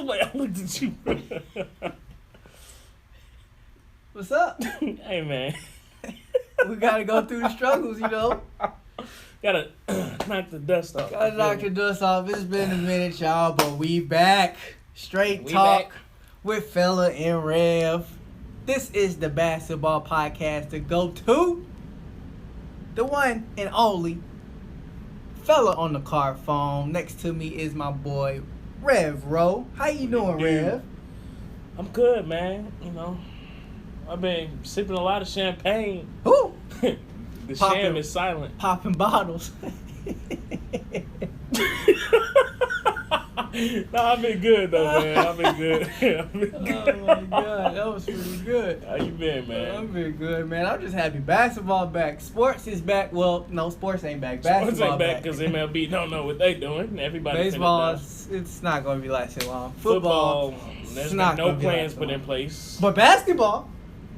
way I looked at you. What's up? Hey, man. We gotta go through the struggles, you know. Gotta knock the dust off. Gotta knock the dust off. It's been a minute, y'all, but we back. Straight We talk back. with Fella and Rev. This is the basketball podcast to go to. The one and only Fella on the car phone. Next to me is my boy Rev Ro. How you doing, Rev? I'm good, man. You know, I've been sipping a lot of champagne. Who? The Popping- sham is silent. Popping bottles. No, I've been good though, man. I've been good. I've been good. Oh my god, that was pretty good. How you been, man? I'm very good, man. I'm just happy. Basketball back. Sports is back. Well, no, sports ain't back. Sports Basketball ain't back because MLB don't know what they doing. Everybody Baseball, finished up. it's not going to be lasting long. Football, it's there's not been no gonna be plans lasting put in long. place. But basketball,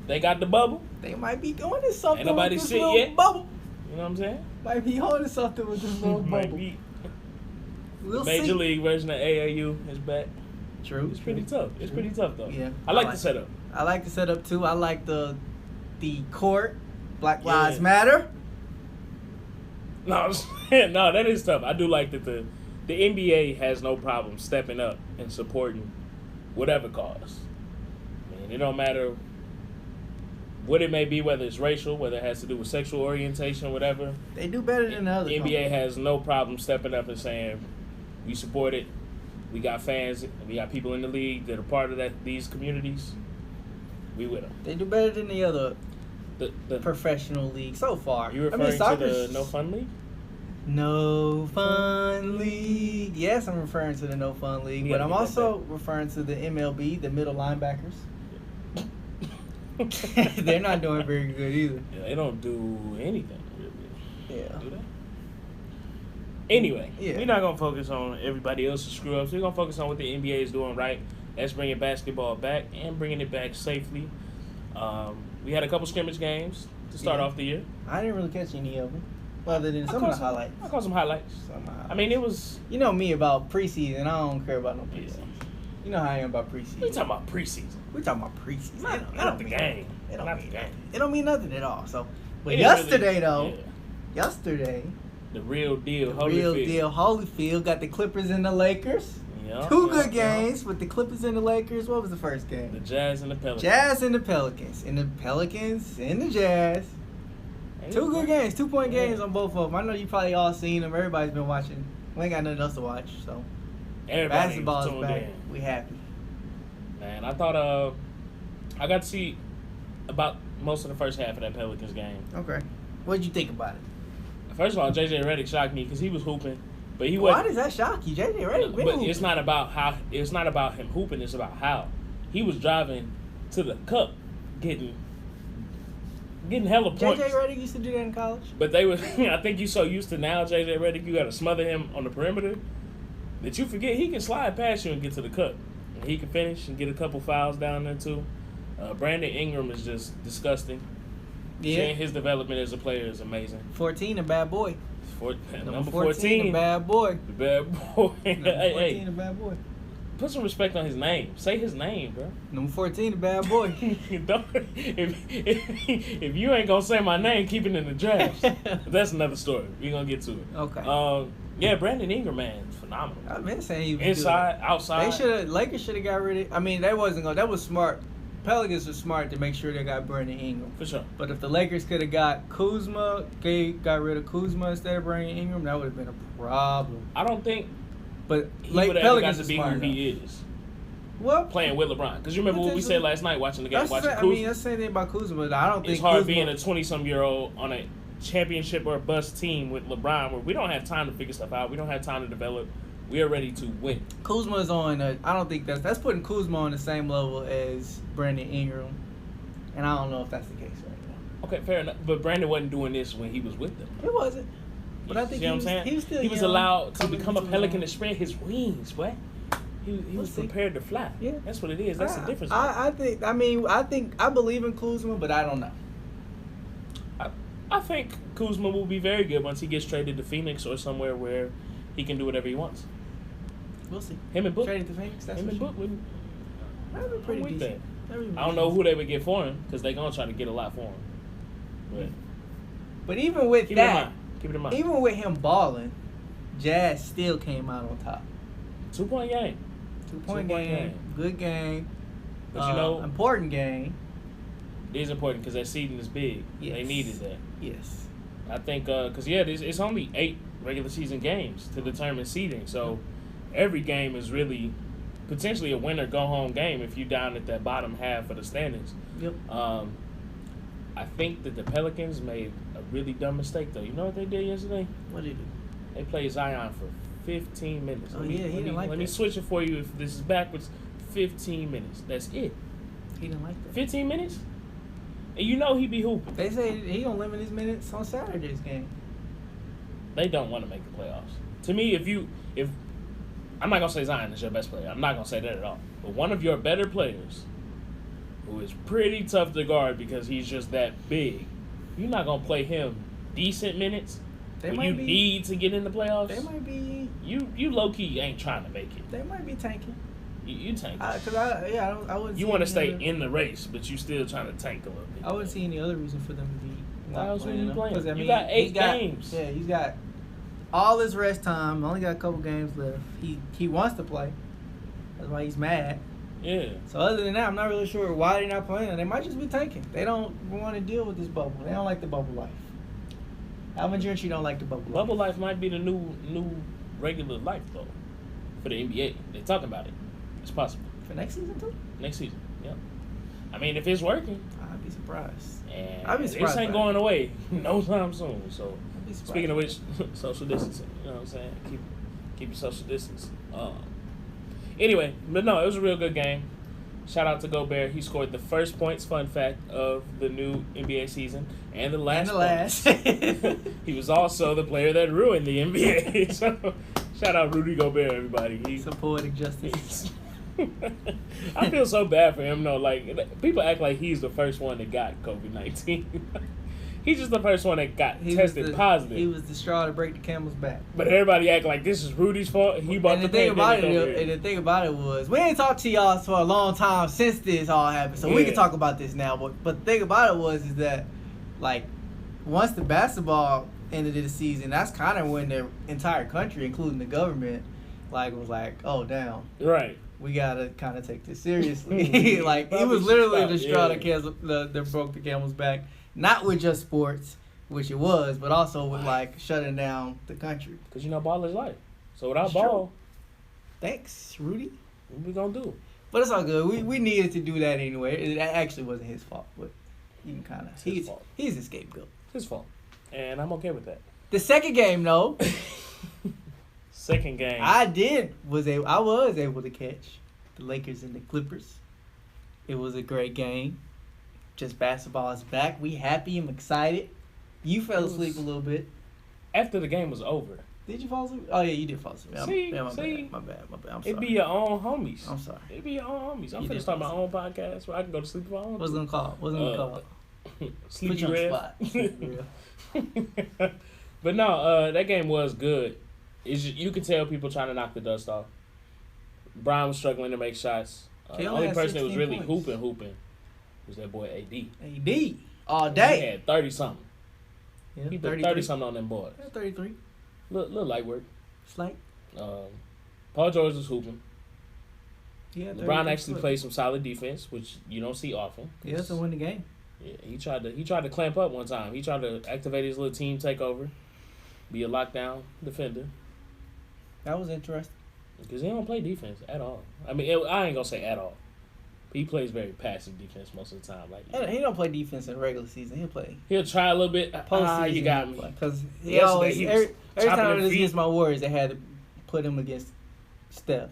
They got the bubble. they might be going to something Ain't nobody with this sit little yet. bubble. You know what I'm saying? Might be holding something with this little Might bubble. be. We'll Major see. League version of AAU is back. True. It's pretty tough. It's pretty tough though. Yeah, I like the setup. I like the setup too. I like the court. Black Lives Yeah. Matter. No, no, that is tough. I do like that the NBA has no problem stepping up and supporting whatever cause. I mean, it don't matter what it may be, whether it's racial, whether it has to do with sexual orientation, whatever. They do better than the other. The NBA has no problem stepping up and saying, we support it. We got fans. We got people in the league that are part of these communities. We with them. They do better than the other The professional league so far. you referring to the soccer's- No Fun League? No Fun League. Yes, I'm referring to the No Fun League, We but gotta I'm get that also referring to the MLB, the middle linebackers. They're not doing very good either. Yeah, they don't do anything really. Yeah. Do they? Anyway, Yeah. we're not gonna focus on everybody else's screw ups. We're gonna focus on what the NBA is doing right. That's bringing basketball back and bringing it back safely. We had a couple scrimmage games to start Yeah. off the year. I didn't really catch any of them, other than some of the highlights. I caught some highlights. Some highlights. I mean, it was. You know me about preseason. I don't care about no preseason. Yeah. You know how I am about preseason. We talking about preseason, We talking about preseason. not, It don't not the mean game. nothing. It don't Not mean the game. nothing. It don't mean nothing at all. So, but It yesterday really- though, yeah. yesterday, The real deal. the real Holyfield. deal, Holyfield got the Clippers and the Lakers. Yeah, Two yeah, good yeah. games with the Clippers and the Lakers. What was the first The game? Jazz and the Pelicans. Jazz and the Pelicans. And the Pelicans and the Jazz. Ain't Two it good fun? games, 2-point Yeah. games on both of them. I know you probably all seen them. Everybody's been watching. We ain't got nothing else to watch, so Everybody basketball is tuned back. in. We happy. Man, I thought I got to see about most of the first half of that Pelicans game. Okay. What'd you think about it? First of all, JJ Redick shocked me because he was hooping, but he Why wasn't. does that shock you? JJ Redick been But hooping. it's not about how. It's not about him hooping. It's about how he was driving to the cup, getting hella points. JJ Redick used to do that in college. But they was. I think you so used to now JJ Redick, you got to smother him on the perimeter that you forget he can slide past you and get to the cup. And he can finish and get a couple fouls down there too. Brandon Ingram is just disgusting. Seeing his development as a player is amazing. 14, a bad boy. Number 14, 14, a bad boy. the bad boy. Number 14, hey, a bad boy. put some respect on his name. Say his name, bro. Number 14, a bad boy. Don't, if you ain't gonna say my name, keep it in the drafts. That's another story. We're gonna get to it. Okay. Yeah, Brandon Ingram, man, phenomenal. I've been saying he was Inside, good. outside. Lakers should have got rid of. I mean, they wasn't going. That was smart. Pelicans were smart to make sure they got Brandon Ingram. For sure. But if the Lakers could have got Kuzma, got rid of Kuzma instead of Brandon Ingram, that would have been a problem. I don't think But he would have ever got Pelicans to are be smart who enough. he is Well, playing with LeBron. Because you remember what we said last night watching the game. that's Watching I Kuzma. mean, that's the same thing about Kuzma. But I don't think It's hard Kuzma, being a 20-some-year-old on a championship or bust team with LeBron where we don't have time to figure stuff out. We don't have time to develop. We are ready to win. Kuzma's on. I don't think that's putting Kuzma on the same level as Brandon Ingram, and I don't know if that's the case right now. Okay, fair enough. But Brandon wasn't doing this when he was with them. It wasn't. But I think See what I'm saying? he was still He was young, allowed to coming become a into pelican his to spread his wings, boy. He We'll was see. prepared to fly. Yeah. That's what it is. That's the difference. I think. I mean, I believe in Kuzma, but I don't know. I think Kuzma will be very good once he gets traded to Phoenix or somewhere where he can do whatever he wants. We'll see. Him and Book. Traded to Phoenix. That's Him for and sure. Book would. That'd be pretty with decent. I don't know who they would get for him because they're gonna try to get a lot for him. But even with Keep that, it in mind. even with him balling, Jazz still came out on top. 2-point game. 2-point game, good game. But you know, important game. It is important because that seeding is big. Yes. They needed that. Yes. I think because it's only 8 regular season games to determine seeding, so every game is really potentially a winner go home game if you're down at that bottom half of the standings. Yep. I think that the Pelicans made a really dumb mistake though. You know what they did yesterday? What did he do? They played Zion for 15 minutes. Oh, yeah, he didn't like Let me that. switch it for you if this is backwards. 15 minutes. That's it. He didn't like that. 15 minutes? And you know he be hooping. They say he gonna limit his minutes on Saturday's game. They don't want to make the playoffs. To me, if I'm not gonna say Zion is your best player. I'm not gonna say that at all. But one of your better players, who is pretty tough to guard because he's just that big, you're not gonna play him decent minutes. They when might you be. need to get in the playoffs. They might be. You low key ain't trying to make it. They might be tanking. You tank. I wouldn't. You want to stay in the race, but you still trying to tank a little bit. I wouldn't see any other reason for them to be. Why else would you him. play him? 'Cause, I You mean, got 8 he's got- games. Yeah, he's got all his rest time. Only got a couple games left. He wants to play. That's why he's mad. Yeah. So other than that, I'm not really sure why they're not playing. They might just be tanking. They don't want to deal with this bubble. They don't like the bubble life. Alvin Gentry don't like the bubble life. Bubble life might be the new regular life though, for the NBA. They're talking about it. It's possible For next season too? next season. Yeah. I mean, if it's working, I'd be surprised. and I'd be surprised this ain't by going away no time soon. So I'd be surprised. speaking of which, social distancing. You know what I'm saying? Keep your social distance. Anyway, but no, it was a real good game. Shout out to Gobert. He scored the first points, fun fact, of the new NBA season. And the last. He was also the player that ruined the NBA. So, shout out Rudy Gobert, everybody. He's Some poetic justice. I feel so bad for him, though. Like, people act like he's the first one that got COVID-19. He's just the first one that got tested positive. He was the straw to break the camel's back. But everybody act like this is Rudy's fault. He bought And the the thing about pandemic over it, here. and the thing about it was, we ain't talked to y'all for a long time since this all happened, so we Yeah. can talk about this now. But the thing about it was is that, like, once the basketball ended the season, that's kind of when the entire country, including the government, like was like, oh damn, Right. we gotta kind of take this seriously. We Like, it probably was should literally stop, the straw yeah. that broke the camel's back. Not with just sports, which it was, but also with like shutting down the country. Because, ball is life. So without It's ball, Thanks, Rudy. what we going to do? But it's all good. We needed to do that anyway. It actually wasn't his fault, but you can kind It's of his fault. he's a scapegoat. His fault. And I'm okay with that. The second game, though, Second game. I was able to catch the Lakers and the Clippers. It was a great game. Just basketball is back. We happy. I'm excited. You fell asleep a little bit. After the game was over, Did you fall asleep? Oh yeah, you did fall asleep. See? My See? bad. I'm sorry. it be your own homies. I'm sorry. It be your own homies. I'm You finna did start my fall own podcast where I can go to sleep if I want What's it to. gonna call? What's it gonna call? Put Sleepy you on the Red. spot. Sleepy Red. But no, that game was good. You could tell people trying to knock the dust off. Brown was struggling to make shots. He The only only had person that was 16 really points. hooping was that boy AD. AD all He day. had 30 something. Yeah, He put 30 something on them boys. Yeah, 33. Little light work. Slight. Paul George was hooping. Yeah, LeBron actually played some solid defense, which you don't see often. Yeah, to win the game. Yeah, he tried to clamp up one time. He tried to activate his little team takeover, be a lockdown defender. That was interesting. Because he don't play defense at all. I mean, I ain't gonna say at all. He plays very passive defense most of the time. Like He don't play defense in the regular season. He'll play he'll try a little bit. postseason. You got me. Because Yesterday, always he was every chopping time it their was feet. against my Warriors, they had to put him against Steph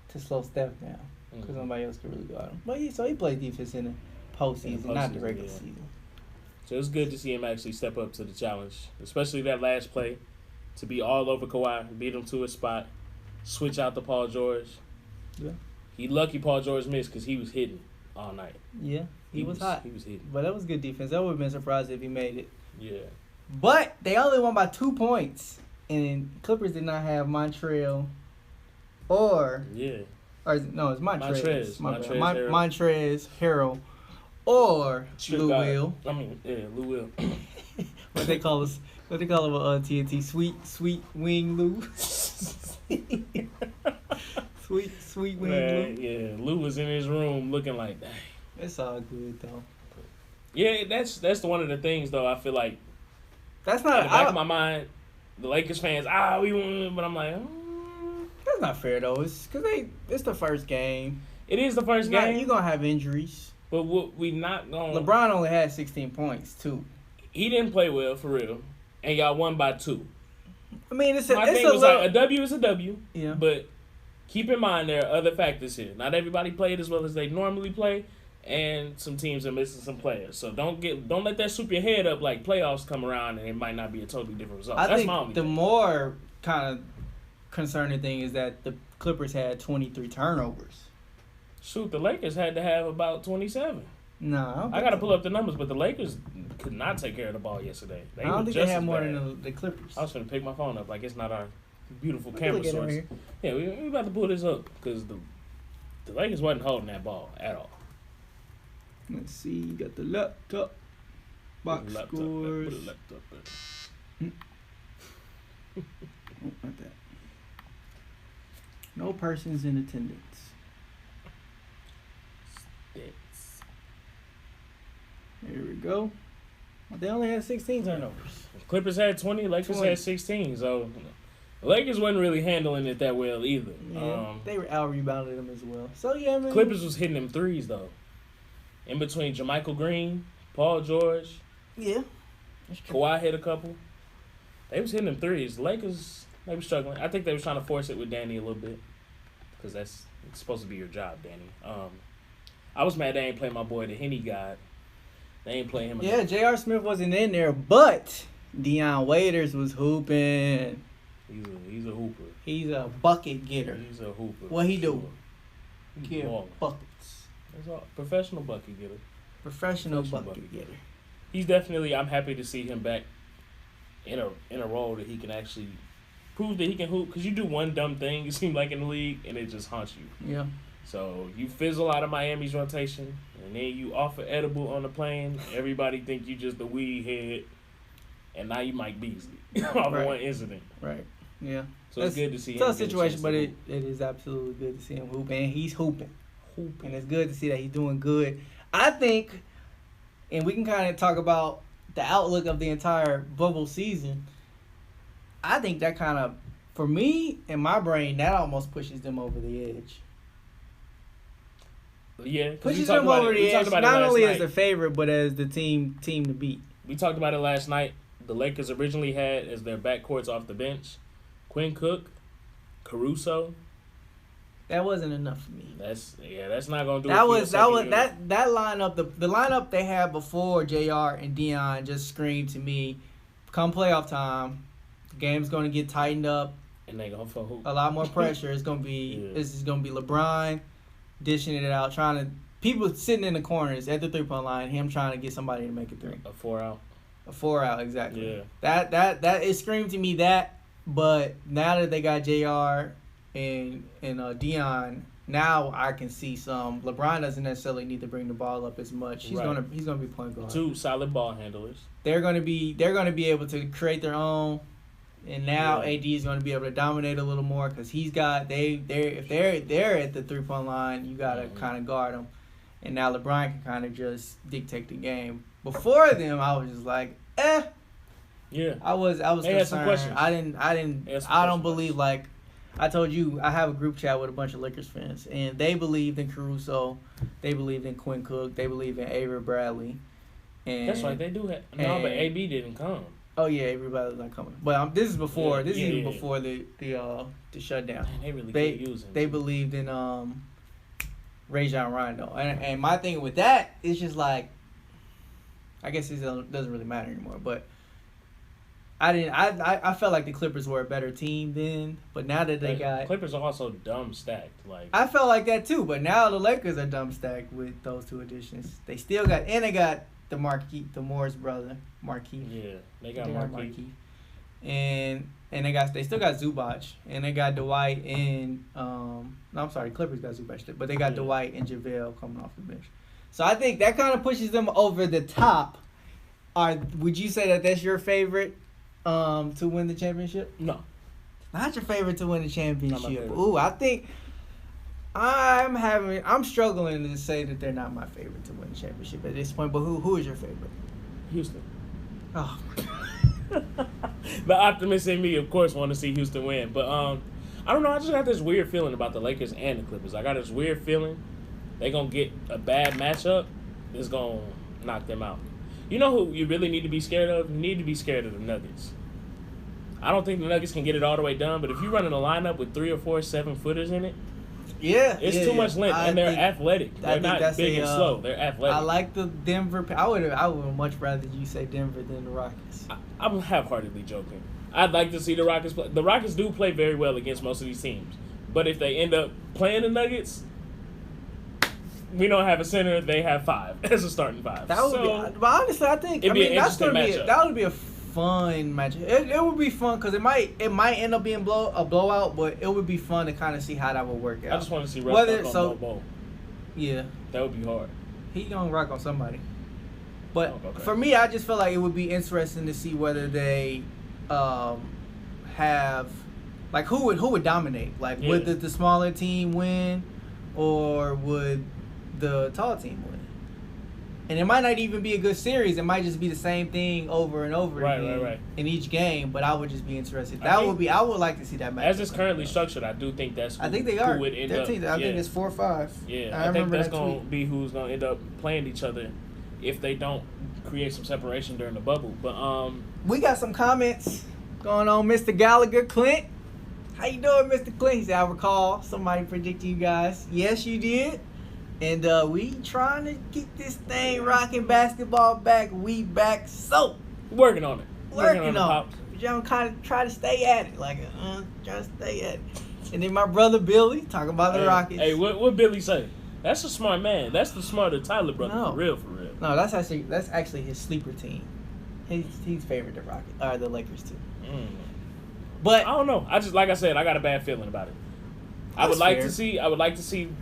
to slow Steph down because nobody else could really go at him. But he plays defense in the postseason, not the postseason, regular yeah. season. So it's good to see him actually step up to the challenge, especially that last play, to be all over Kawhi, beat him to his spot, switch out to Paul George. Yeah. He lucky Paul George missed because he was hitting all night. Yeah, he was hot. He was hitting. But that was good defense. I would have been surprised if he made it. Yeah. But they only won by 2 points. and Clippers did not have Montrell or Yeah. no, it's Montrez. Montrez Montrez Harrell or Lou Will. Lou Will. What they call us? What they call him on TNT? Sweet wing Lou. sweet wing Man, Lou. yeah, Lou was in his room looking like, dang. It's all good though. Yeah, that's one of the things though. I feel like that's not in the back of my mind, the Lakers fans, we won, but I'm like, that's not fair though. It's because it's the first game. It is the first game. You're gonna have injuries. But we not going. LeBron only had 16 points too. He didn't play well for real, and y'all won by 2. I mean, it's My thing was like a W is a W. Yeah. But keep in mind there are other factors here. Not everybody played as well as they normally play, and some teams are missing some players. So don't let that swoop your head up like playoffs come around and it might not be a totally different result. I That's think my only the thing. more kind of concerning thing is that the Clippers had 23 turnovers. Shoot, the Lakers had to have about 27. No, I got to pull up the numbers, but the Lakers could not take care of the ball yesterday. I don't think they had more than the Clippers. I was going to pick my phone up like it's not our beautiful Look camera at it source. right here. Yeah, we about to pull this up because the Lakers wasn't holding that ball at all. Let's see. You got the laptop. Box Laptop, scores. put a laptop there. Oh, not that. No persons in attendance. Stats. There we go. Well, they only had 16 turnovers. Clippers had 20, Lakers had 16. So the Lakers wasn't really handling it that well either. Yeah, they were out rebounded them as well. So yeah, man. Clippers was hitting them threes though. In between Jermichael Green, Paul George, Yeah. Kawhi hit a couple. They was hitting them threes. The Lakers, they were struggling. I think they was trying to force it with Danny a little bit because it's supposed to be your job, Danny. I was mad they ain't play my boy, the Henny God. They ain't play him. Yeah, J.R. Smith wasn't in there, but Deion Waiters was hooping. He's a hooper. He's a bucket getter. He's a hooper. What he do? He's Give balling. buckets. That's all. Professional bucket getter. Professional bucket getter. He's definitely. I'm happy to see him back in a role that he can actually prove that he can hoop. Because you do one dumb thing, it seems like in the league, and it just haunts you. Yeah. So you fizzle out of Miami's rotation, and then you offer edible on the plane. Everybody think you just the weed head, and now you Mike Beasley off Right. one incident. Right. Yeah. So it's good to see him. Tough get a situation, chance but to it hoop. is absolutely good to see him hoop, and he's hooping. And it's good to see that he's doing good. I think, and we can kind of talk about the outlook of the entire bubble season. I think that kind of, for me, in my brain, that almost pushes them over the edge. Yeah, 'cause we Pushes talked them about over it. We the talked edge, about it not last only night. as the favorite, but as the team to beat. We talked about it last night. The Lakers originally had as their backcourts off the bench, Quinn Cook, Caruso. That wasn't enough for me. That's not gonna do it. That for was your second unit. that lineup. The lineup they had before JR and Deion just screamed to me, come playoff time, the game's going to get tightened up. And they gonna for who? A lot more pressure. It's gonna be This is gonna be LeBron dishing it out, trying to people sitting in the corners at the 3-point line. Him trying to get somebody to make a three. A 4 out. A 4 out exactly. Yeah. That it screamed to me that. But now that they got JR and Deion, now I can see some. LeBron doesn't necessarily need to bring the ball up as much. He's Right. gonna be point guard. 2 solid ball handlers. They're gonna be able to create their own. And now Yeah. AD is going to be able to dominate a little more because he's got if they're at the 3-point line, you got to kind of guard them. And now LeBron can kind of just dictate the game. Before them, I was just like, Yeah. I was They had some concerned. questions. I They had some don't questions. believe, like I told you, I have a group chat with a bunch of Lakers fans, and they believed in Caruso, they believed in Quinn Cook, they believed in Avery Bradley. And That's right. They do have. No, but AB didn't come. oh yeah, everybody's not coming. But this is before. Yeah, This is yeah, even yeah. before the shutdown. Man, they really They could use him. they believed in Rajon Rondo, and my thing with that is just like, I guess it doesn't really matter anymore. But I felt like the Clippers were a better team then, but now that they got, Clippers are also dumb stacked. Like I felt like that too. But now the Lakers are dumb stacked with those two additions. They still got, and they got the Morris brother, Marquis. yeah, they got Darren Marquis. and they still got Zubac, and they got Dwight and no, I'm sorry, Clippers got Zubac, but they got Dwight and JaVale coming off the bench. So I think that kind of pushes them over the top. Would you say that that's your favorite to win the championship? No. Not your favorite to win the championship. Not Ooh, I think I'm struggling to say that they're not my favorite to win the championship at this point. But who is your favorite? Houston. Oh. The optimist in me, of course, want to see Houston win. But I don't know. I just got this weird feeling about the Lakers and the Clippers. I got this weird feeling they're going to get a bad matchup that's going to knock them out. You know who you really need to be scared of? You need to be scared of the Nuggets. I don't think the Nuggets can get it all the way done, but if you're running a lineup with 3 or 4 7-footers in it, it's too much length, and they're athletic. They're not big and slow. They're athletic. I like the Denver. I would much rather you say Denver than the Rockets. I'm half-heartedly joking. I'd like to see the Rockets play. The Rockets do play very well against most of these teams, but if they end up playing the Nuggets, we don't have a center. They have 5 as a starting 5. That would be. But honestly, I think that's going to be that would be a fun match. It would be fun because it might end up being a blowout, but it would be fun to kind of see how that would work out. I just want to see Russ on Mo Ball. Yeah, that would be hard. He gonna rock on somebody. But for me, I just feel like it would be interesting to see whether they have like who would dominate. Like would the smaller team win, or would the tall team win? And it might not even be a good series. It might just be the same thing over and over again in each game. But I would just be interested. I would like to see that match. As it's currently structured, I do think that's I think they are. Who would end up. I think it's 4-5. Yeah, I think that's going to be who's going to end up playing each other if they don't create some separation during the bubble. But we got some comments going on. Mr. Gallagher, Clint. How you doing, Mr. Clint? He said, I recall somebody predicted you guys. Yes, you did. And we trying to get this thing rocking, basketball back, we back, so. Working on it. Working on it. But y'all kind of try to stay at it. Like, try to stay at it. And then my brother Billy, talking about the Rockets. Hey, what Billy say? That's a smart man. That's the smarter Tyler brother, for real. No, that's actually his sleeper team. He's favored the Lakers, too. But I don't know. I just, like I said, I got a bad feeling about it. I would like to see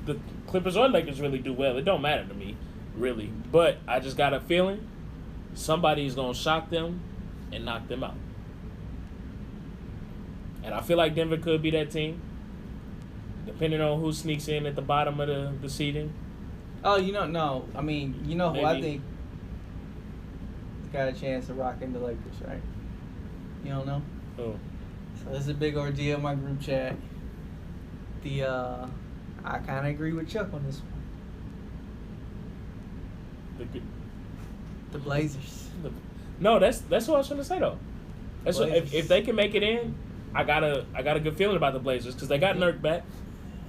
the Clippers or Lakers really do well. It don't matter to me, really. But I just got a feeling somebody's gonna shock them and knock them out. And I feel like Denver could be that team, depending on who sneaks in at the bottom of the seeding. Oh, no. I mean, who I think got a chance of rocking the Lakers, right? You don't know? Oh. So it's a big ordeal in my group chat. I kind of agree with Chuck on this one. The Blazers. No, that's what I was trying to say though. That's what, if they can make it in, I got a good feeling about the Blazers because they got Nurk back.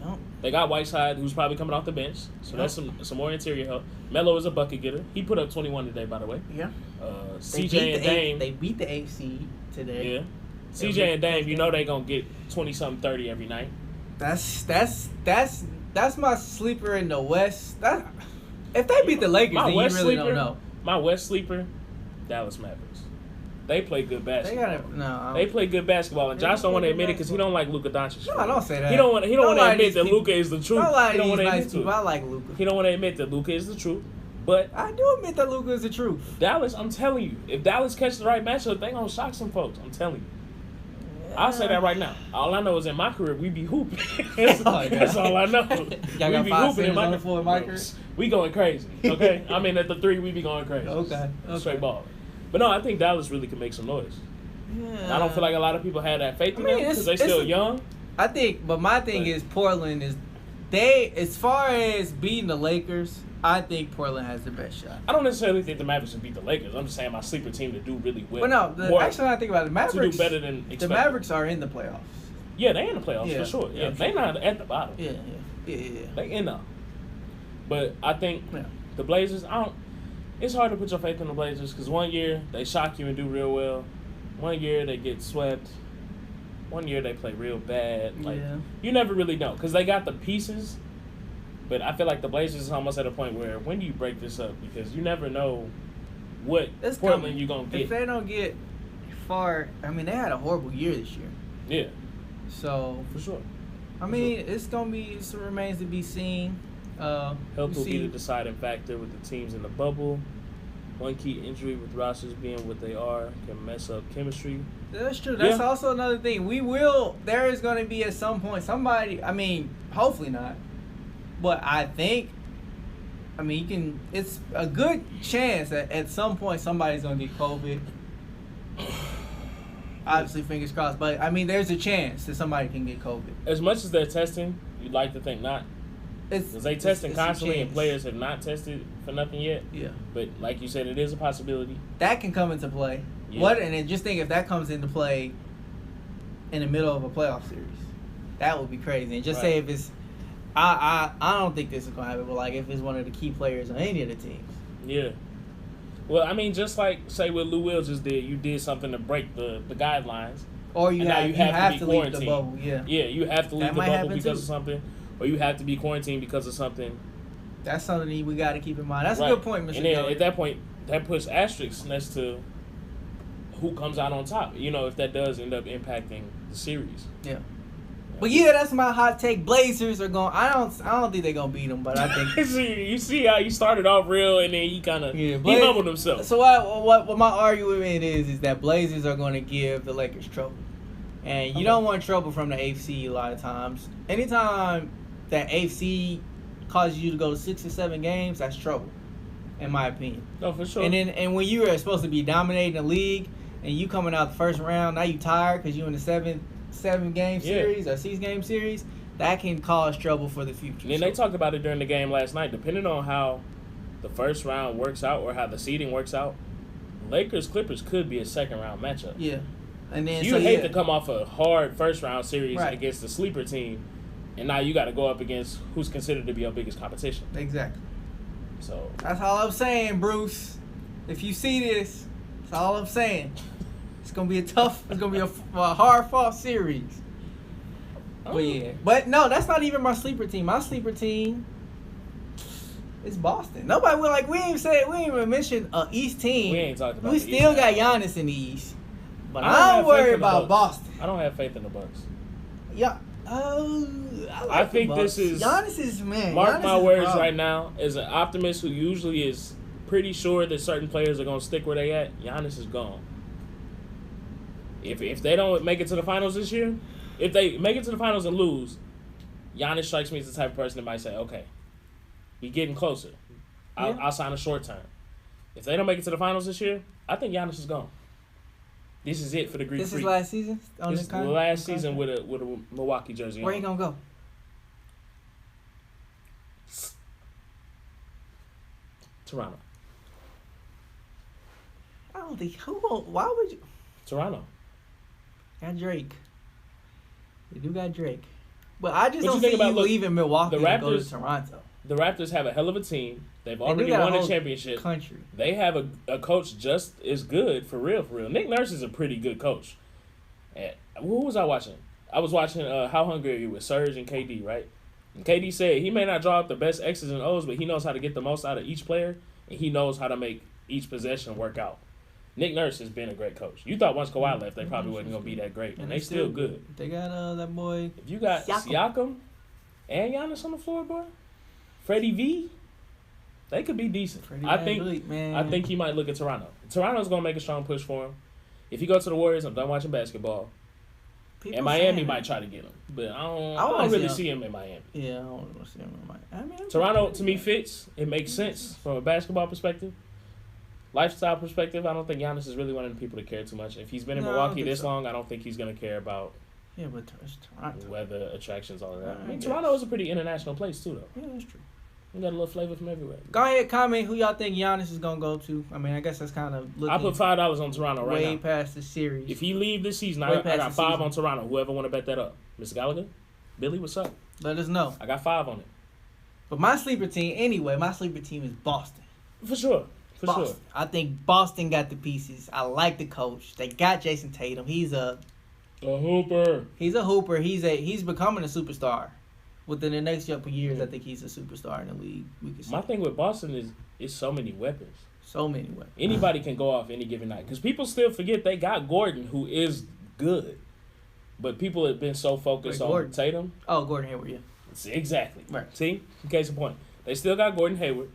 Yep. They got Whiteside, who's probably coming off the bench, so that's some more interior help. Melo is a bucket getter. He put up 21 today, by the way. Yeah. CJ and Dame. They beat the 8 seed today. Yeah. CJ and Dame, they gonna get 20-something, 30 every night. That's my sleeper in the West. If they beat the Lakers, then you really don't know. My West sleeper, Dallas Mavericks. They play good basketball. They play good basketball, and Josh don't want to admit it because he don't like Luka Doncic. No, don't say that. He don't want to admit that Luka is the truth. He don't want to admit it. I like Luka. He don't want to admit that Luka is the truth. But I do admit that Luka is the truth. Dallas, I'm telling you, if Dallas catches the right matchup, they gonna shock some folks. I'm telling you. I'll say that right now. All I know is in my career, we be hooping. That's all I know. Y'all got 5 centers on the floor in my career? We going crazy, okay? I mean, at the 3, we be going crazy. Okay. Straight ball. But no, I think Dallas really can make some noise. Yeah. I don't feel like a lot of people had that faith in them because they still young. I think, but my thing is Portland is, as far as beating the Lakers, I think Portland has the best shot. I don't necessarily think the Mavericks would beat the Lakers. I'm just saying my sleeper team to do really well. But no, actually, when I think about it, the Mavericks to do better than expected. The Mavericks are in the playoffs. Yeah, they in the playoffs for sure. Yeah, they not at the bottom. Yeah. They in there. But I think the Blazers, it's hard to put your faith in the Blazers because one year they shock you and do real well. One year they get swept. One year they play real bad. You never really know because they got the pieces. But I feel like the Blazers is almost at a point where when do you break this up? Because you never know what Portland you're going to get. If they don't get I mean, they had a horrible year this year. Yeah, So, for sure. I mean, it remains to be seen. Health will we be the deciding factor with the teams in the bubble. One key injury with rosters being what they are can mess up chemistry. That's true. That's Yeah. also another thing. There is going to be at some point somebody, I mean, hopefully not, but I think, it's a good chance that at some point somebody's going to get COVID. Obviously, fingers crossed, but I mean, there's a chance that somebody can get COVID. As much as they're testing, you'd like to think not. Because they testing it's a constantly and chance. players have not tested for nothing yet. Yeah. But like you said, it is a possibility. That can come into play. Yeah. And then just think if that comes into play in the middle of a playoff series, that would be crazy. And just say if it's, I don't think this is gonna happen, but like if it's one of the key players on any of the teams. Yeah. Well, I mean, just like say what Lou Will just did, you did something to break the guidelines. Or you And now have be to leave the quarantined. bubble. Yeah. Yeah, you have to leave That the might bubble happen because too. of something, or you have to be quarantined because of something. That's something we got to keep in mind. That's Right. a good point, Mr. And then Gallagher. at that point, that puts asterisks next to who comes out on top. You know, if that does end up impacting the series. Yeah. But yeah, that's my hot take. Blazers are going. I don't think they're gonna beat them, but I think. you see how you started off real and then he kind of he humbled himself. So what my argument is that Blazers are going to give the Lakers trouble, and you don't want trouble from the AFC a lot of times. Anytime that AFC causes you to go to 6 or 7 games, that's trouble, in my opinion. No, for sure. And when you are supposed to be dominating the league and you coming out the first round, now you tired because you in the 7-game series or 6-game series, that can cause trouble for the future. And they talked about it during the game last night. Depending on how the first round works out or how the seeding works out, Lakers-Clippers could be a second-round matchup. Yeah. And then You hate to come off a hard first-round series against the sleeper team, and now you got to go up against who's considered to be your biggest competition. Exactly. So that's all I'm saying, Bruce. If you see this, that's all I'm saying. It's gonna be it's gonna be a hard-fought series. But yeah, but no, that's not even my sleeper team. My sleeper team is Boston. Nobody we ain't even mentioned an East team. We ain't talked about We the still East got now. Giannis in the East, but I I'm worried about Bucks. Boston. I don't have faith in the Bucks. Yeah. I think this is Giannis is Mark Giannis my is words problem. right now, as an optimist who usually is pretty sure that certain players are gonna stick where they at. Giannis is gone. If they don't make it to the finals this year, if they make it to the finals and lose, Giannis strikes me as the type of person that might say, "Okay, we getting closer. I'll sign a short term." If they don't make it to the finals this year, I think Giannis is gone. This is it for the Greek This Freak. is last season. This is the last season with a Milwaukee jersey on. Where you gonna go? Toronto. I don't think why would you? Toronto. Got Drake. They do got Drake, but I just What don't you see think about, you look, leaving Milwaukee the to go to Raptors- Toronto. The Raptors have a hell of a team. They've They already do got won a a whole championship. Country. They have a coach just as good, for real, for real. Nick Nurse is a pretty good coach. And who was I watching? I was watching How Hungry Are You with Serge and KD, right? And KD said he may not draw up the best X's and O's, but he knows how to get the most out of each player, and he knows how to make each possession work out. Nick Nurse has been a great coach. You thought once Kawhi left, they probably wasn't going to be that great, and they still good. They got that boy. If you got Siakam and Giannis on the floor, boy, Freddie V, they could be decent. I think he might look at Toronto. Toronto's going to make a strong push for him. If he goes to the Warriors, I'm done watching basketball. And Miami might try to get him, but I don't really see him in Miami. Yeah, I don't want to see him in Miami. Toronto, to me, fits. It makes sense from a basketball perspective. Lifestyle perspective, I don't think Giannis is really one of the people to care too much. If he's been in Milwaukee this long, I don't think he's going to care about but it's Toronto. weather, attractions, all of that. I mean, guess. Toronto is a pretty international place, too, though. Yeah, that's true. You got a little flavor from everywhere. Go ahead, comment who y'all think Giannis is gonna go to. I mean, I guess that's kind of looking I put $5 on Toronto right way now. past the series. If he leave this season, Way I past got the 5 season. on Toronto. Whoever want to bet that up. Mr. Gallagher? Billy, what's up? Let us know. I got 5 on it. But my sleeper team, anyway, is Boston. For sure. For Boston. sure. I think Boston got the pieces. I like the coach. They got Jason Tatum. He's a hooper. He's becoming a superstar. Within the next couple years, I think he's a superstar in the league. We can see. My thing with Boston is so many weapons. So many weapons. Anybody can go off any given night. Because people still forget they got Gordon, who is good. But people have been so focused on Gordon. Tatum. Oh, Gordon Hayward, yeah. See, exactly. Right. See? Case in point. They still got Gordon Hayward.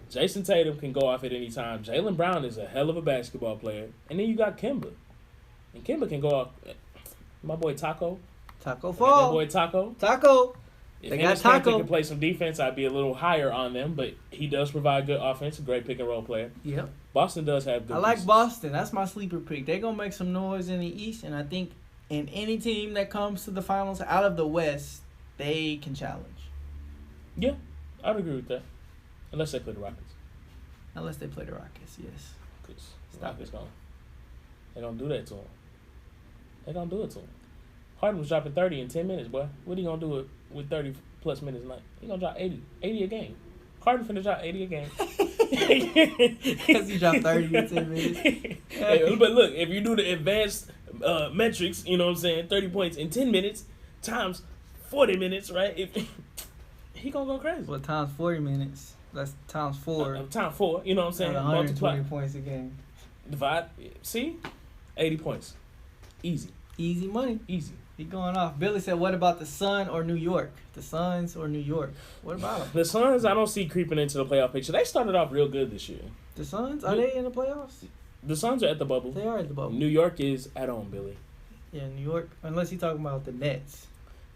Jason Tatum can go off at any time. Jaylen Brown is a hell of a basketball player. And then you got Kemba. And Kemba can go off. My boy Taco. Taco My Fall. boy Taco. Taco. If They Ennis got Cantor Taco. can play some defense, I'd be a little higher on them. But he does provide good offense. A great pick and roll player. Yep. Boston does have good I like pieces. Boston. That's my sleeper pick. They're going to make some noise in the East. And I think in any team that comes to the finals out of the West, they can challenge. Yeah, I'd agree with that. Unless they play the Rockets. Unless they play the Rockets, yes. Because the Rockets they don't do that to them. They don't do it to him. Harden was dropping 30 in 10 minutes, boy. What are you going to do with 30-plus minutes a night? He going to drop 80 a game. Harden finna drop 80 a game. Because he dropped 30 in 10 minutes. Hey, but look, if you do the advanced metrics, you know what I'm saying, 30 points in 10 minutes times 40 minutes, right? He going to go crazy. Well, times 40 minutes. That's times 4. Time 4, you know what I'm saying? That's 120 points a game. Divide. See? 80 points. Easy. Easy money. Easy. He going off. Billy said, what about the Sun or New York? The Suns or New York? What about them? The Suns, I don't see creeping into the playoff picture. They started off real good this year. The Suns? Are they in the playoffs? The Suns are at the bubble. They are at the bubble. New York is at home, Billy. Yeah, New York. Unless he's talking about the Nets.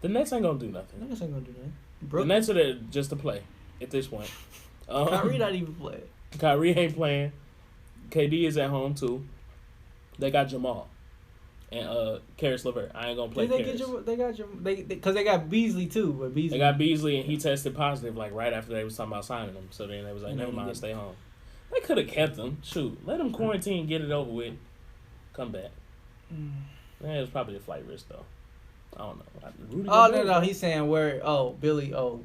The Nets ain't going to do nothing. The Nets ain't going to do that. The Brooklyn. Nets are there just to play at this point. Kyrie not even playing. Kyrie ain't playing. KD is at home, too. They got Jamal. And Karis LeVert. I ain't gonna play Karis. Because they got Beasley too. But Beasley. They got Beasley, and he tested positive like right after they was talking about signing him. So then they was like, never mind, stay home. They could have kept him. Shoot, let him quarantine, get it over with, come back. Man, it was probably a flight risk though. I don't know. Rudy No. He's saying where? Oh, Billy. Oh,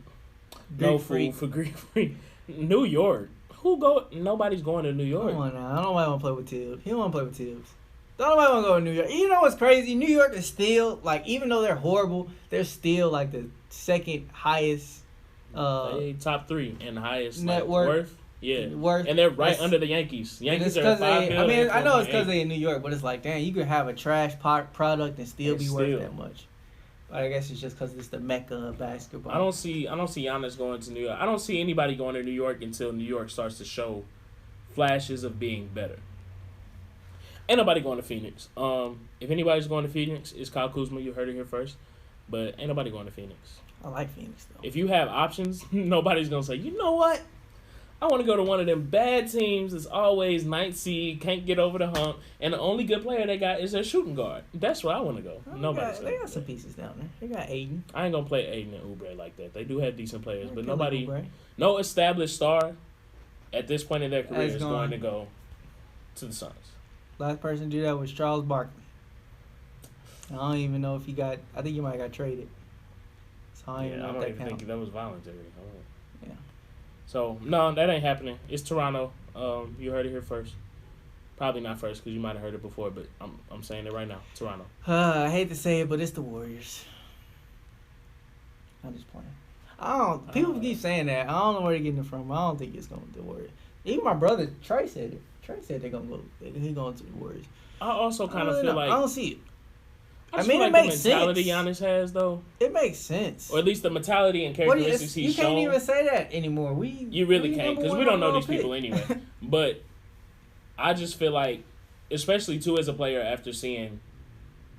no food for Greek freak. New York. Who go? Nobody's going to New York. Come on now. I don't want to play with Tibbs. He don't want to play with Tibbs. Don't nobody want to go to New York. You know what's crazy? New York is still, like, even though they're horrible, they're still, like, the second highest they top 3 and highest net like, worth. Yeah. Worth. And they're right under the Yankees. Yankees are 5 billion. I mean, I know it's because they're in New York, but it's like, damn, you could have a trash product and still be worth that much. But I guess it's just because it's the mecca of basketball. I don't see Giannis going to New York. I don't see anybody going to New York until New York starts to show flashes of being better. Ain't nobody going to Phoenix. If anybody's going to Phoenix, it's Kyle Kuzma. You heard it here first. But ain't nobody going to Phoenix. I like Phoenix, though. If you have options, nobody's going to say, you know what? I want to go to one of them bad teams that's always 9th seed, can't get over the hump, and the only good player they got is their shooting guard. That's where I want to go. They got some pieces down there. They got Aiden. I ain't going to play Aiden and Oubre like that. They do have decent players, but Oubre. no established star at this point in their career is going to go to the Suns. Last person to do that was Charles Barkley. I don't even know if he got. I think he might have got traded. So I don't even think that was voluntary. Yeah. So no, that ain't happening. It's Toronto. You heard it here first. Probably not first because you might have heard it before, but I'm saying it right now. Toronto. I hate to say it, but it's the Warriors. I'm just playing. People keep saying that. I don't know where they're getting it from. I don't think it's going to the Warriors. Even my brother Trey said it. Trey said they're gonna go. He's going to the Warriors. I also kind of feel like I don't see it. I mean, it makes sense. The mentality Giannis has, though. It makes sense. Or at least the mentality and characteristics he's shown. You can't even say that anymore. You really can't because we don't know these people anyway. But I just feel like, especially too as a player, after seeing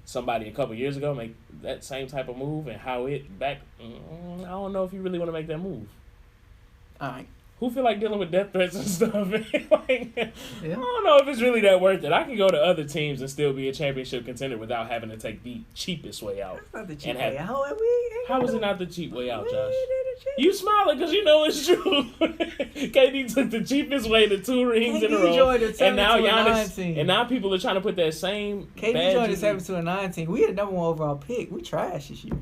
somebody a couple years ago make that same type of move and how it back, I don't know if you really want to make that move. All right. Who feel like dealing with death threats and stuff? I don't know if it's really that worth it. I can go to other teams and still be a championship contender without having to take the cheapest way out. That's not the cheap way out. How is it not the cheap way out, Josh? You smiling because you know it's true. KD took the cheapest way to 2 rings in a row, and now Giannis, and now people are trying to put that same. KD joined the 7-9 team. We had the #1 overall pick. We trash this year.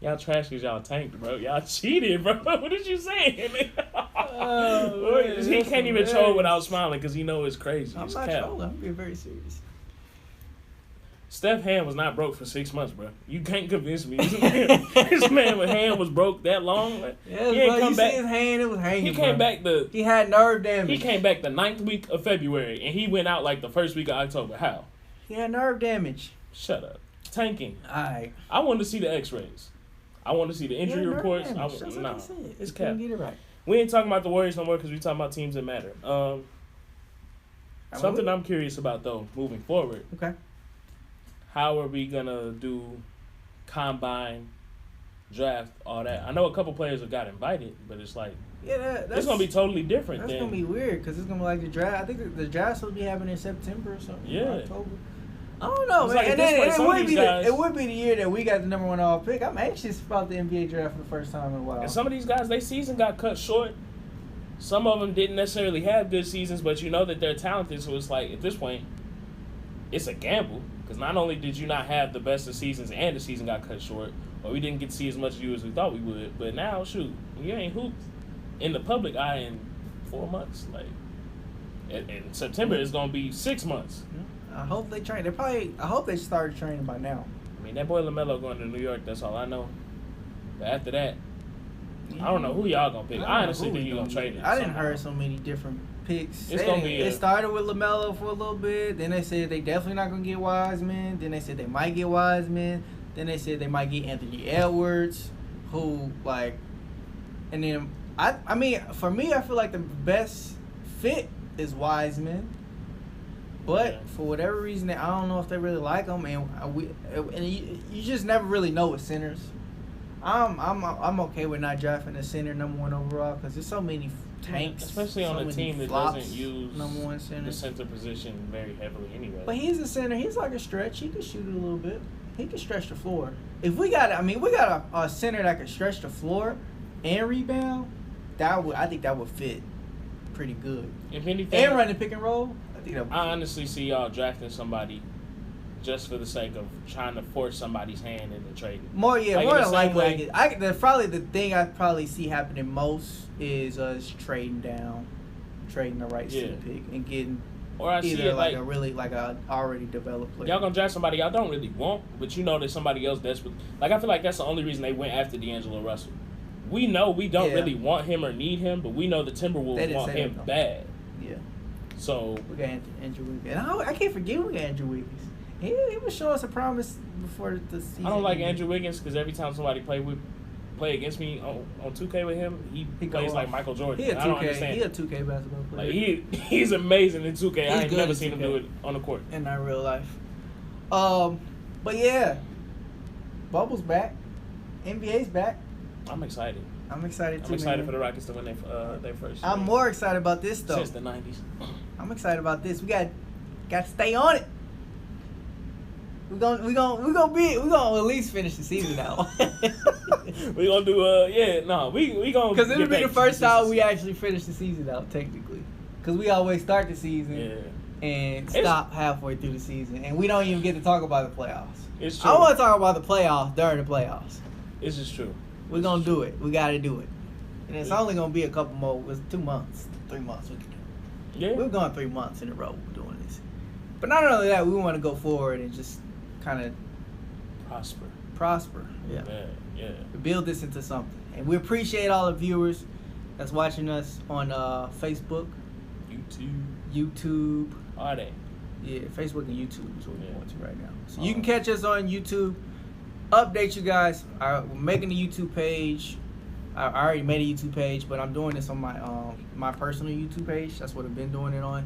Y'all trash because y'all tanked, bro. Y'all cheated, bro. What did you say? He can't even troll without smiling because he know it's crazy. I'm it's not trolling. I'm being very serious. Steph hand was not broke for 6 months, bro. You can't convince me. This man hand was broke that long. Yeah, he ain't bro, come you back. see his hand, it was hanging. He came back He had nerve damage. He came back the 9th week of February, and he went out like the first week of October. How? He had nerve damage. Shut up. Tanking. Alright. I want to see the X-rays. I want to see the injury reports. It's cap. Get it right. We ain't talking about the Warriors no more because we talking about teams that matter. Something I'm curious about though, moving forward. Okay. How are we gonna do combine, draft, all that? I know a couple players have got invited, but it's like it's gonna be totally different. That's gonna be weird because it's gonna be like the draft. I think the draft's supposed to be happening in September or something. Yeah. October. I don't know, man. Like And then it would be the year that we got the number 1 overall pick. I'm anxious about the NBA draft for the first time in a while. And some of these guys, their season got cut short. Some of them didn't necessarily have good seasons, but you know that they're talented. So it's like, at this point, it's a gamble. Because not only did you not have the best of seasons and the season got cut short, or we didn't get to see as much of you as we thought we would, but now, shoot, you ain't hooped in the public eye in 4 months. Like, in September, it's going to be 6 months. I hope they train. I hope they started training by now. I mean, that boy LaMelo going to New York, that's all I know. But after that, I don't know who y'all going to pick. I honestly think you're going to trade it. I didn't heard so many different picks. It started with LaMelo for a little bit. Then they said they definitely not going to get Wiseman. Then they said they might get Wiseman. Then they said they might get Anthony Edwards, who, like, and then, I mean, for me, I feel like the best fit is Wiseman. But for whatever reason, I don't know if they really like him, and you just never really know with centers. I'm okay with not drafting a center number 1 overall because there's so many tanks, especially on a team that doesn't use number 1 center. The center position very heavily anyway. But he's a center. He's like a stretch. He can shoot it a little bit. He can stretch the floor. If we got a center that can stretch the floor and rebound, I think that would fit pretty good. If anything, and run the pick and roll. I honestly see y'all drafting somebody just for the sake of trying to force somebody's hand into trading. More than likely. Probably the thing I probably see happening most is us trading the right seed pick and getting either like a already developed player. Y'all gonna draft somebody y'all don't really want, but you know there's somebody else desperate. Like I feel like that's the only reason they went after D'Angelo Russell. We know we don't really want him or need him, but we know the Timberwolves want him bad. Yeah. So we got Andrew Wiggins. And I can't forget we got Andrew Wiggins. He was showing us a promise before the season. I don't like Andrew Wiggins because every time somebody play against me on 2K with him, he plays like Michael Jordan. I don't understand. He a 2K basketball player. Like he's amazing in 2K. I ain't never seen him do it on the court. In not real life. But yeah, Bubble's back. NBA's back. I'm excited. I'm excited too. I'm excited for the Rockets to win their first. I'm more excited about this though. Since the '90s. I'm excited about this. We got to stay on it. We gonna at least finish the season out. we gonna do we gonna because it'll be the first time we actually finish the season out technically. Because we always start the season and stop halfway through the season, and we don't even get to talk about the playoffs. It's true. I want to talk about the playoffs during the playoffs. This is true. We're gonna do it. We gotta do it, and it's only gonna be a couple more. It's 2 months, 3 months. We can do it. Yeah, we've gone 3 months in a row doing this. But not only that, we want to go forward and just kind of prosper. Yeah. Build this into something, and we appreciate all the viewers that's watching us on Facebook, YouTube. Are they? Yeah, Facebook and YouTube is what we're going to right now. So you can catch us on YouTube. Update you guys. We're making a YouTube page. I already made a YouTube page, but I'm doing this on my personal YouTube page. That's what I've been doing it on.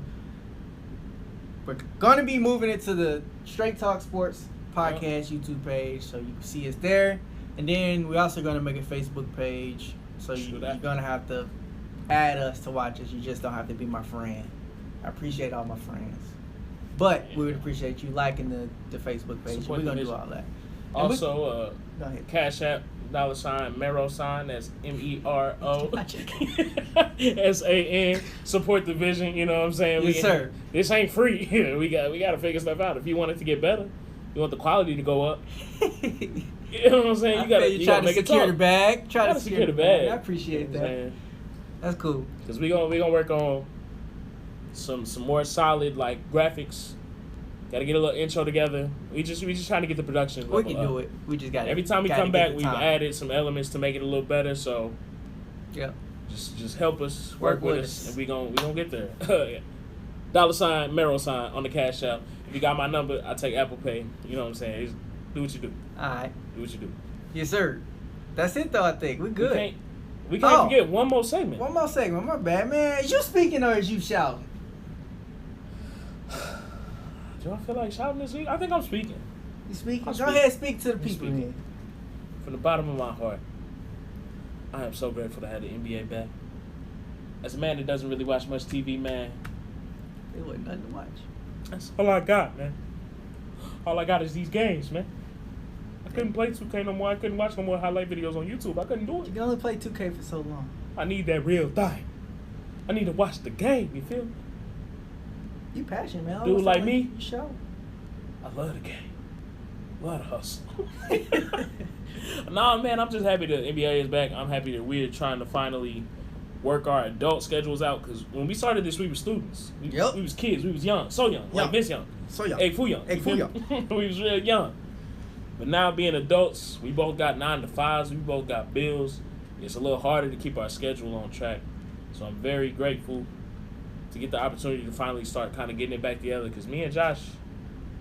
We're gonna be moving it to the Straight Talk Sports Podcast YouTube page, so you can see us there. And then we're also gonna make a Facebook page, so you're gonna have to add us to watch us. You just don't have to be my friend. I appreciate all my friends, but we would appreciate you liking the Facebook page. We're gonna do all that. Also, Cash App, $ Mero sign, that's MERO SAN. Support the vision, you know what I'm saying? Yes, sir. This ain't free. we got to figure stuff out. If you want it to get better, you want the quality to go up. You know what I'm saying? You got to make it talk. Try to secure the bag. I appreciate that. That's cool. Because we gonna work on some more solid like graphics Got to get a little intro together. We just trying to get the production. We can do it. We just got to. Every time we come back, we've added some elements to make it a little better. So, yeah, just help us, work with us, and we gonna get there. $, Mero sign on the Cash App. If you got my number, I take Apple Pay. You know what I'm saying? Do what you do. All right. Do what you do. Yes, sir. That's it, though. I think we're good. We can't forget one more segment. One more segment. My bad, man. Is you speaking or is you shouting? Do I feel like shouting this week? I think I'm speaking. You speaking? Go ahead, speak to the people here. From the bottom of my heart, I am so grateful to have the NBA back. As a man that doesn't really watch much TV, man, it wasn't nothing to watch. That's all I got, man. All I got is these games, man. I couldn't play 2K no more. I couldn't watch no more highlight videos on YouTube. I couldn't do it. You can only play 2K for so long. I need that real thing. I need to watch the game, you feel me? You passionate, man. Dude like me, you show. I love the game. Love the hustle. Nah, man, I'm just happy the NBA is back. I'm happy that we're trying to finally work our adult schedules out, because when we started this, we were students. We was kids. We was young. So young. Like Vince Young. So young. Egg Foo Young. We was real young. But now being adults, we both got 9 to 5s. We both got bills. It's a little harder to keep our schedule on track. So I'm very grateful to get the opportunity to finally start kind of getting it back together, because me and Josh,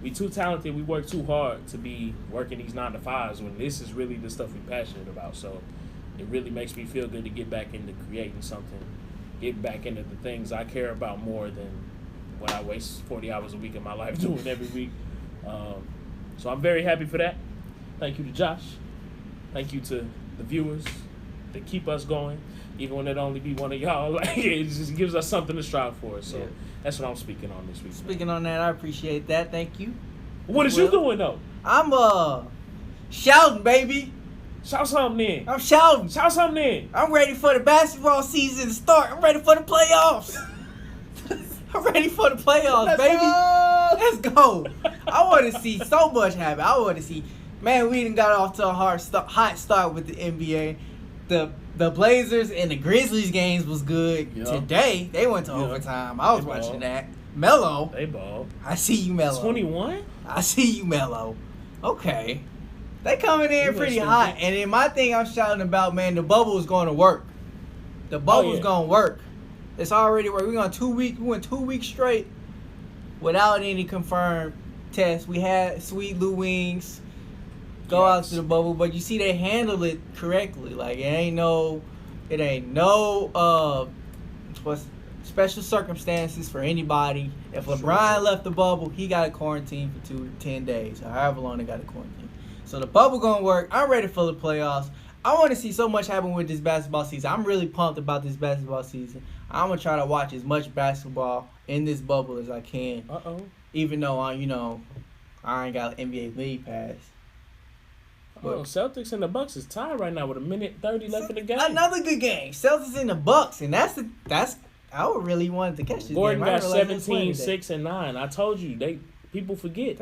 we too talented. We work too hard to be working these 9 to 5s when this is really the stuff we're passionate about. So it really makes me feel good to get back into creating something, get back into the things I care about more than what I waste 40 hours a week of my life doing every week. So I'm very happy for that. Thank you to Josh. Thank you to the viewers that keep us going, even when it only be one of y'all. Like, it just gives us something to strive for. So that's what I'm speaking on this week. Speaking on that, I appreciate that. Thank you. What is you doing though? I'm shouting, baby. Shout something in. I'm shouting. Shout something in. I'm ready for the basketball season to start. I'm ready for the playoffs. I'm ready for the playoffs, baby. Let's go. I want to see so much happen. I want to see. Man, we done got off to a hot start with the NBA. The Blazers and the Grizzlies games was good. Yep. Today, they went to overtime. I was watching that. Melo. They ball. I see you, Melo. 21? I see you, Melo. Okay. They coming in pretty hot. And then my thing I'm shouting about, man, the bubble is going to work. The bubble is going to work. It's already working. We went 2 weeks straight without any confirmed tests. We had Sweet Lou Wings go out to the bubble, but you see they handled it correctly. Like, it ain't no special circumstances for anybody. If LeBron left the bubble, he got a quarantine for 2 to 10 days, or however long they got a quarantine. So the bubble gonna work. I'm ready for the playoffs. I want to see so much happen with this basketball season. I'm really pumped about this basketball season. I'm gonna try to watch as much basketball in this bubble as I can. Even though I ain't got NBA League Pass. Celtics and the Bucks is tied right now with 1:30 left in the game. Another good game. Celtics and the Bucks, and that's I would really wanted to catch this Gordon game. got 17, 6, and 9. I told you, people forget.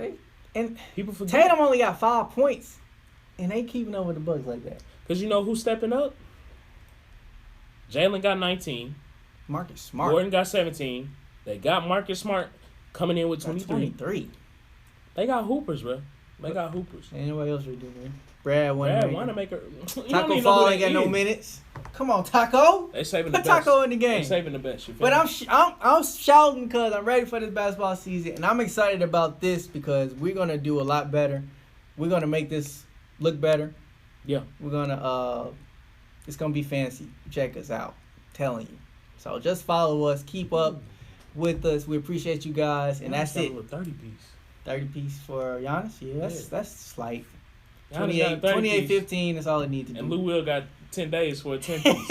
People forget. Tatum only got 5 points, and they keeping up with the Bucks like that. Because you know who's stepping up? Jalen got 19. Marcus Smart. Gordon got 17. They got Marcus Smart coming in with 23. They got hoopers, bro. They got hoopers. Anybody else we do, man? Brad Wanamaker. Taco Fall ain't got no minutes. Come on, Taco. They saving the best. Put Taco in the game. They saving the best. But I'm shouting because I'm ready for this basketball season, and I'm excited about this because we're gonna do a lot better. We're gonna make this look better. Yeah. We're gonna it's gonna be fancy. Check us out. I'm telling you. So just follow us. Keep up with us. We appreciate you guys, and that's it. 30 piece for Giannis. Yeah, that's slight. 28-15 is all it needs to do. And Lou Will got 10 days for a 10 piece.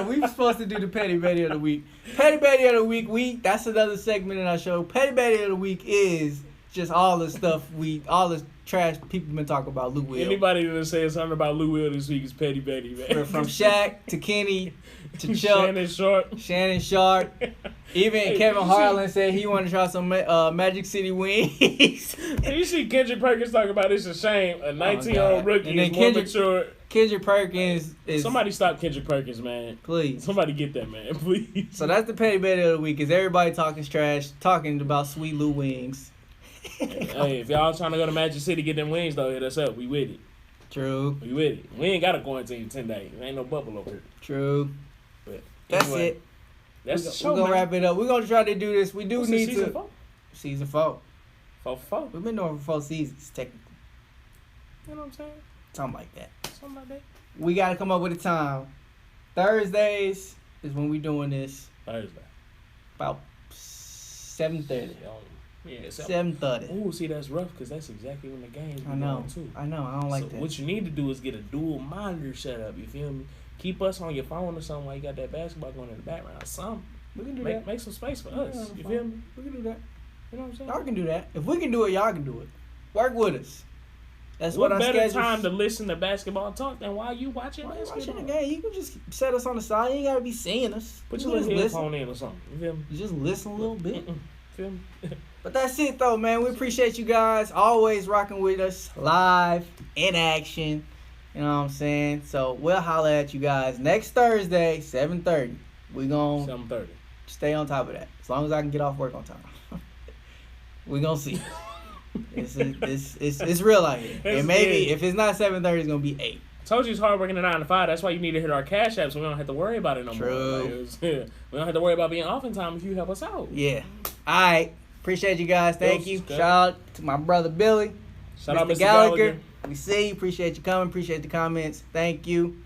We were supposed to do the Petty Betty of the Week. Petty Betty of the Week, that's another segment in our show. Petty Betty of the Week is just all the stuff all the trash people been talking about Lou Will. Anybody that says something about Lou Will this week is petty Betty, man. From Shaq to Kenny to Chuck, Shannon Sharp. Even Kevin Harlan said he wanted to try some Magic City wings. And you see Kendrick Perkins talking about it's a shame a 19-year-old rookie is more mature. Kendrick Perkins is... Somebody stop Kendrick Perkins, man. Please. Somebody get that, man, please. So that's the petty Betty of the week, is everybody talking trash, talking about Sweet Lou wings. Hey, if y'all trying to go to Magic City get them wings, though, hit us up. We with it. True. We with it. We ain't got to quarantine 10 days. There ain't no bubble over here. True. But that's anyway, it. That's the show, We're going to wrap it up. We're going to try to do this. We do What's need season to... 4? Season 4. 4. We've been doing it for 4 seasons, technically. You know what I'm saying? Something like that. Something like that. We got to come up with a time. Thursdays is when we doing this. Thursday. About 7:30. Yeah, 7:30. Ooh, see, that's rough because that's exactly when the game's I know. going, too. I know. I don't like So that. what you need to do is get a dual monitor set up. You feel me? Keep us on your phone or something while you got that basketball going in the background. Something. We can do that. Make some space for Yeah, us. You feel me? We can do that. You know what I'm saying? Y'all can do that. If we can do it, y'all can do it. Work with us. That's what What our better schedules. time to listen to basketball talk than while you watching While you're basketball? watching the game, you can just set us on the side. You ain't gotta be seeing us. Put You your can little just headphone in or something. You feel me? You just listen a little bit. Feel me? But that's it though, man. We appreciate you guys always rocking with us live in action. You know what I'm saying? So we'll holler at you guys next Thursday, 7:30. We gonna 7:30. stay on top of that. As long as I can get off work on time. We gonna see. It's real out here. And maybe if it's not 7:30, it's gonna be 8. Told you it's hard working a 9 to 5. That's why you need to hit our cash app so we don't have to worry about it no more. True. Like, we don't have to worry about being off in time if you help us out. Yeah. All right. Appreciate you guys. Thank you. Good. Shout out to my brother Billy. Shout out Mr. Mr. Gallagher. We see you. Appreciate you coming. Appreciate the comments. Thank you.